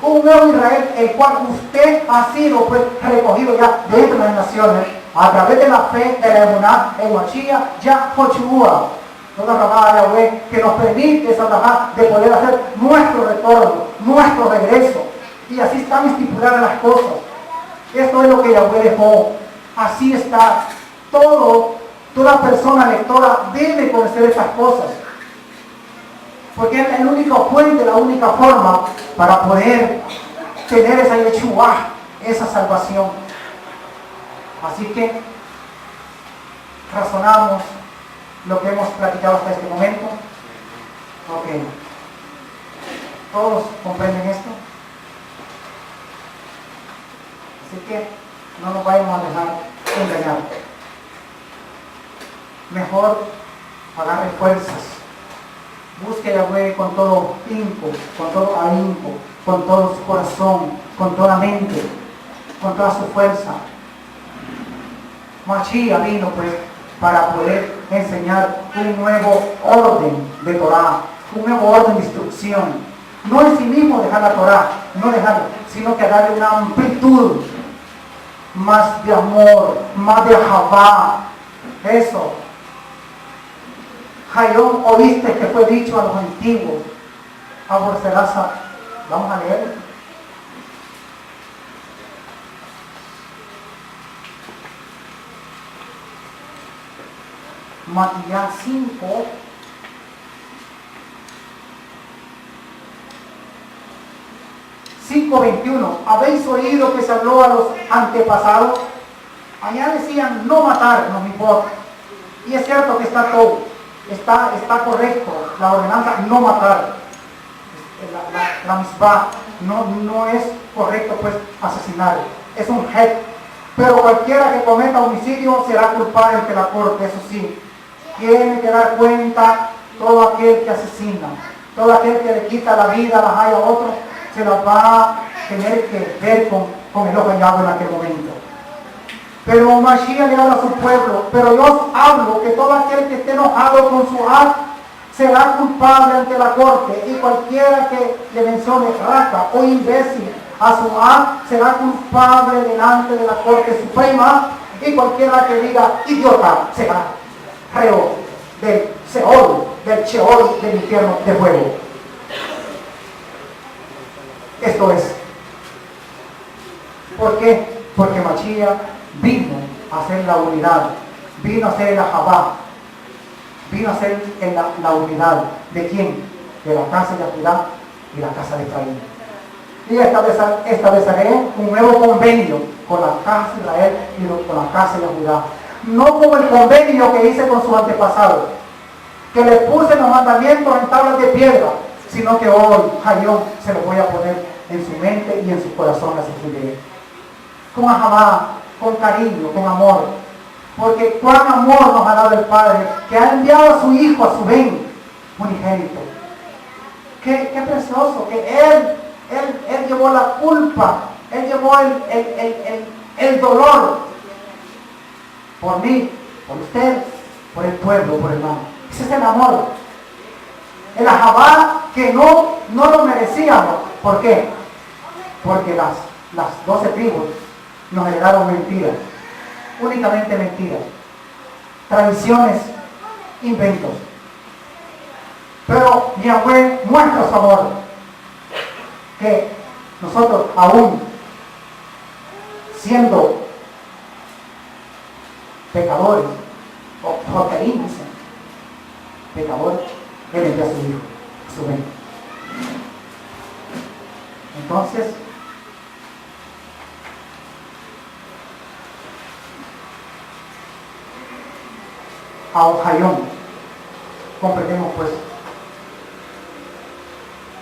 Un nuevo Israel, el cual usted ha sido pues recogido ya dentro de las naciones, a través de la fe, de la emuná, en Mashiach, Yahushua. Toda rabá de Yahweh que nos permite esa rabá de poder hacer nuestro retorno, nuestro regreso. Y así están estipuladas las cosas. Esto es lo que Yahweh dejó. Así está. Toda persona lectora debe conocer estas cosas. Porque es el único puente, la única forma para poder tener esa Yeshua, esa salvación. Así que razonamos lo que hemos platicado hasta este momento. Ok. ¿Todos comprenden esto? Así que no nos vayamos a dejar engañar. Mejor agarre fuerzas. Busque a Yahweh con todo ímpetu, con todo ahínco, con todo su corazón, con toda mente, con toda su fuerza. Mashiach vino pues para poder enseñar un nuevo orden de Torah, un nuevo orden de instrucción. No en sí mismo dejar la Torah, no dejarla, sino que darle una amplitud, más de amor, más de Ahavá. Eso. Jairón, oíste que fue dicho a los antiguos, aborrecerás a... Vamos a leer. Matías 5. $5:21. ¿Habéis oído que se habló a los antepasados? Allá decían no matar, no me importa. Y es cierto que está todo. Está correcto la ordenanza no matar, la misbah, no es correcto pues asesinar, es un het, pero cualquiera que cometa homicidio será culpable ante la corte. Eso sí, tiene que dar cuenta todo aquel que asesina, todo aquel que le quita la vida, la haya a otro, se la va a tener que ver con el ojo hallado en aquel momento. Pero Mashiach le habla a su pueblo, pero yo os hablo que todo aquel que esté enojado con su acto será culpable ante la corte, y cualquiera que le mencione raca o imbécil a su acto será culpable delante de la corte suprema, y cualquiera que diga idiota será reo del Seol, del Sheol, del infierno de fuego. Esto es. ¿Por qué? Porque Mashiach vino a hacer la unidad, vino a hacer la Ahavá, vino a hacer la unidad. ¿De quién? De la casa de Judá y la casa de Efraín. Y estableceré un nuevo convenio con la casa de Israel y con la casa de Judá. No como el convenio que hice con sus antepasados, que le puse los mandamientos en tablas de piedra, sino que hoy, Hayón, se los voy a poner en su mente y en su corazón, así que con Ahavá, con cariño, con amor, porque cuán amor nos ha dado el Padre, que ha enviado a su Hijo, a su Ben unigénito. Qué precioso, que Él llevó la culpa, Él llevó el dolor por mí, por usted, por el pueblo, por el hermano. Ese es el amor. El Ahavá que no lo merecíamos. ¿Por qué? Porque las 12 tribus nos heredaron mentiras, únicamente mentiras, tradiciones, inventos. Pero Yahweh muestra su amor, que nosotros aún siendo pecadores, o joterín, dicen, pecadores, Él envió a su Hijo, a su Ben. Entonces, a un Hayom. Comprendemos pues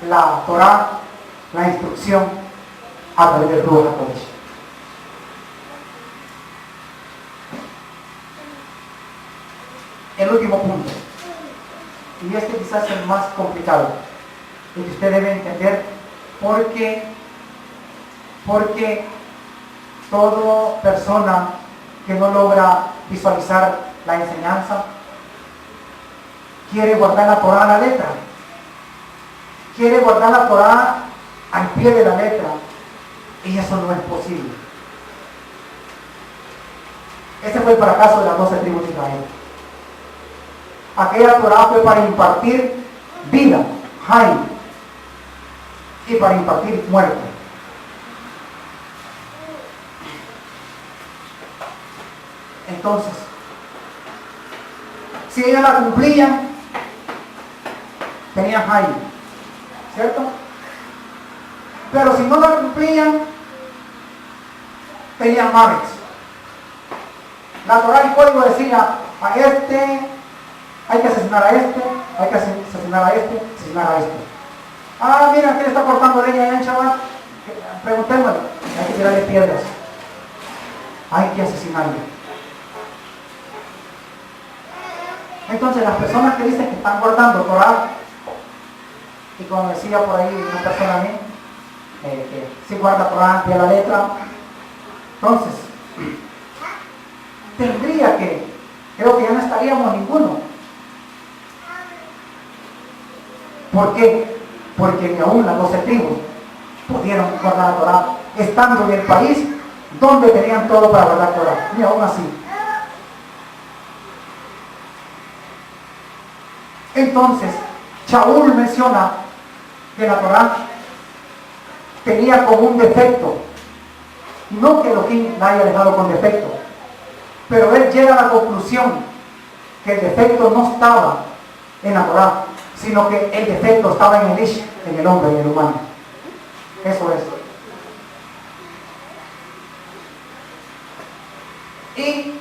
la Torah, la instrucción a través del Ruach HaKodesh. El último punto, y este quizás es el más complicado, y que usted debe entender porque toda persona que no logra visualizar la enseñanza quiere guardar la Torah a la letra, quiere guardar la Torah al pie de la letra, y eso no es posible. Ese fue el fracaso de las 12 tribus de Israel. Aquella Torah fue para impartir vida, Hayim, y para impartir muerte. Entonces, si ellos la cumplían, tenían Hayim, ¿cierto? Pero si no la cumplían, tenían Mavet. La Torah y código decía, a este hay que asesinar a este, hay que asesinar a este, asesinar a este. Ah, mira, ¿quién está cortando leña allá en Shabbat? Preguntémosle, hay que tirarle piedras, hay que asesinarle. Entonces las personas que dicen que están guardando Torah, y como decía por ahí una persona a mí, que si guarda Torah de la letra, entonces tendría que, creo que ya no estaríamos ninguno. ¿Por qué? Porque ni aún las 12 tribus pudieron guardar la Torah, estando en el país donde tenían todo para guardar Torah, ni aún así. Entonces, Shaul menciona que la Torah tenía como un defecto, no que Elohim la haya dejado con defecto, pero él llega a la conclusión que el defecto no estaba en la Torah, sino que el defecto estaba en el Ish, en el hombre, en el humano. Eso es. Y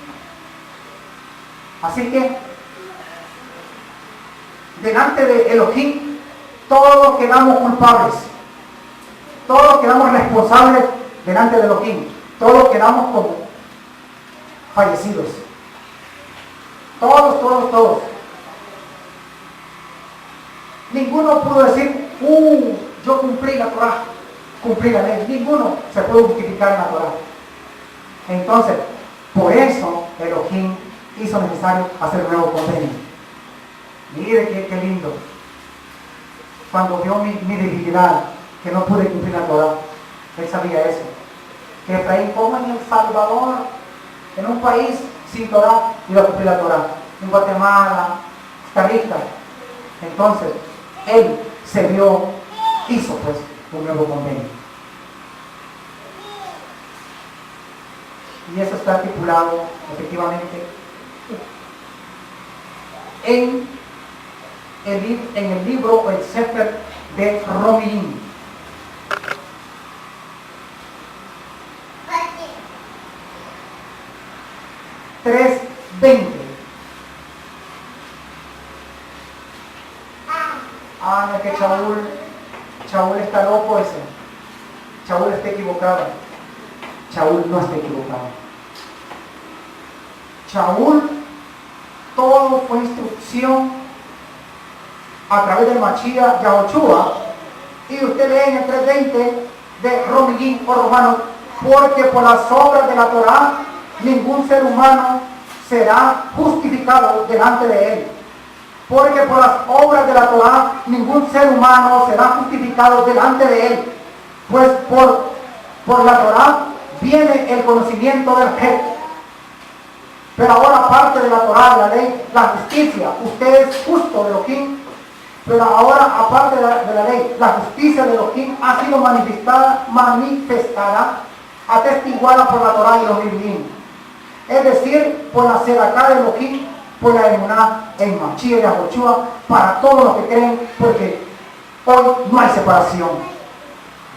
así que delante de Elohim todos quedamos culpables, todos quedamos responsables delante de Elohim, todos quedamos como fallecidos, todos. Ninguno pudo decir, yo cumplí la Torah, cumplí la ley. Ninguno se puede justificar en la Torah. Entonces, por eso Elohim hizo necesario hacer un nuevo convenio. Mire qué lindo. Cuando vio mi debilidad, que no pude cumplir la Torah, él sabía eso. Que Efraín, como en El Salvador, en un país sin Torah, iba a cumplir la Torah. En Guatemala, Costa Rica. Entonces, él se vio, hizo pues un nuevo convenio. Y eso está estipulado efectivamente en el libro o el Sefer de Romín. No es que Shaul está loco ese. Shaul está equivocado. Shaul no está equivocado. Shaul, todo fue instrucción a través del Mashiach Yahoshua. Y usted lee en el 3:20 de Romín o Romanos, porque por las obras de la Torah ningún ser humano será justificado delante de él. Porque por las obras de la Torah ningún ser humano será justificado delante de él. Pues por la Torah viene el conocimiento del Get. Pero ahora, aparte de la Torah, de la ley, la justicia, usted es justo de Elohim. Pero ahora, aparte de la ley, la justicia de Elohim ha sido manifestada, atestiguada por la Torah y los Nevi'im. Es decir, por la Sedaká de Elohim, por la emuná en Mashiach Yahoshua, para todos los que creen, porque hoy no hay separación.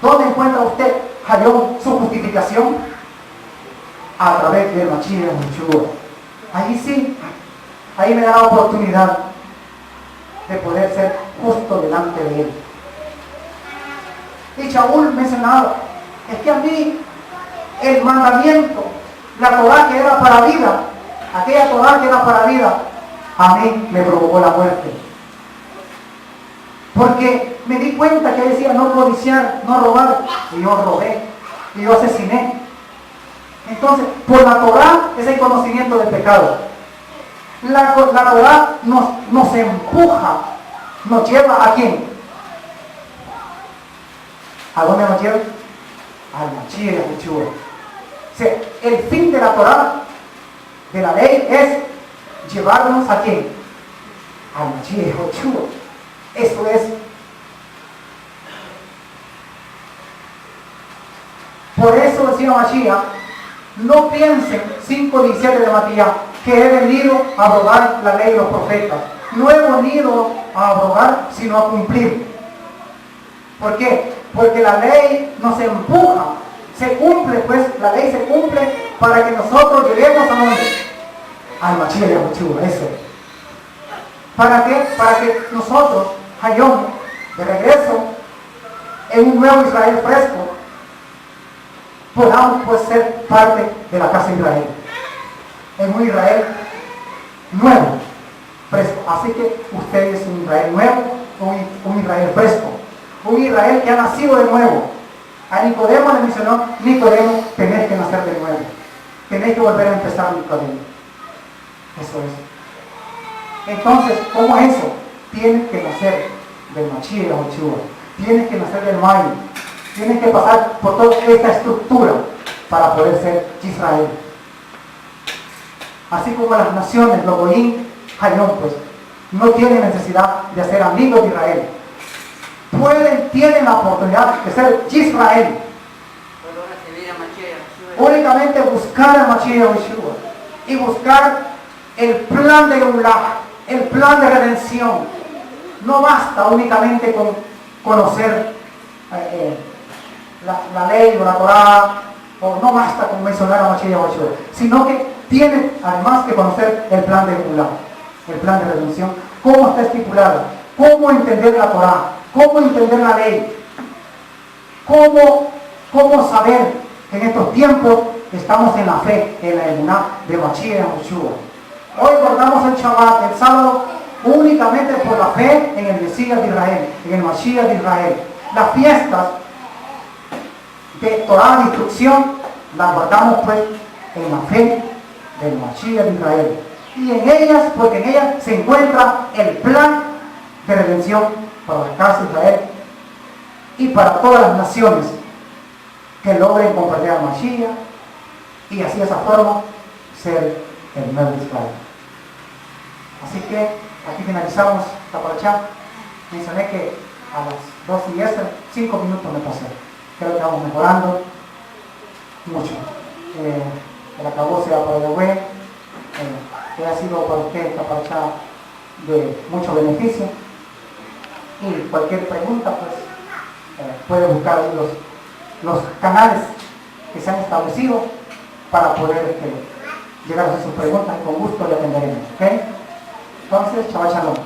¿Dónde encuentra usted, Hayom, su justificación? A través del Mashiach Yahoshua. Allí sí, ahí me da la oportunidad de poder ser justo delante de Él. Y Shaul mencionaba, es que a mí el mandamiento, la Torá que era para vida, aquella Torá que era para vida, a mí me provocó la muerte. Porque me di cuenta que decía no codiciar, no robar, y yo robé, y yo asesiné. Entonces, por la Torá es el conocimiento del pecado. La Torá nos empuja, nos lleva ¿a quién? ¿A dónde nos lleva? Al Mashiach Yahushua. O sea, el fin de la Torá, de la ley, es llevarnos ¿a quién? Al Mashiach Yahushua. Eso es. Por eso decía Mashiach, no piensen 5:17 de Matías que he venido a abrogar la ley de los profetas. No he venido a abrogar, sino a cumplir. ¿Por qué? Porque la ley nos empuja, se cumple, pues la ley se cumple para que nosotros lleguemos a donde? Al Mashiach Yahushua, eso. ¿Para qué? Para que nosotros, Hayom, de regreso, en un nuevo Israel fresco, podamos pues ser parte de la casa de Israel. En un Israel nuevo, fresco. Así que usted es un Israel nuevo, un Israel fresco. Un Israel que ha nacido de nuevo. A Nicodemo le mencionó, Nicodemo, tenés que nacer de nuevo. Tenés que volver a empezar, Nicodemo. Eso es. Entonces, ¿cómo es eso? Tienes que nacer del Mashiach Yahushua. Tienes que nacer del Mayo. Tienes que pasar por toda esta estructura para poder ser Israel. Así como las naciones, los Goyim, Hayom, pues, no tienen necesidad de ser amigos de Israel. Tienen la oportunidad de ser Israel. Únicamente buscar al Mashiach Yahushua y buscar el plan de Geulah, el plan de redención. No basta únicamente con conocer la ley o la Torá, o no basta con mencionar a Mashiach Yahushua, sino que tiene además que conocer el plan de Geulah, el plan de redención, cómo está estipulado, cómo entender la Torá, cómo entender la ley, cómo saber que en estos tiempos estamos en la fe, en la emuná de Mashiach Yahushua. Hoy guardamos el Shabbat, el sábado, únicamente por la fe en el Mesías de Israel, en el Mashiach de Israel. Las fiestas de Torah de instrucción las guardamos pues en la fe del Mashiach de Israel. Y en ellas, porque en ellas se encuentra el plan de redención para la casa de Israel y para todas las naciones que logren comprender al Mashiach y así de esa forma ser el nuevo Israel. Así que aquí finalizamos esta parashá. Mencioné que a las 2:10, 5 minutos me pasé. Creo que vamos mejorando mucho. El acabó sea para Yahweh, que ha sido para usted esta parashá de mucho beneficio. Y cualquier pregunta, pues puede buscar ahí los canales que se han establecido para poder llegar a sus preguntas y con gusto le atenderemos. ¿Okay? Entonces, Shabbat Shalom.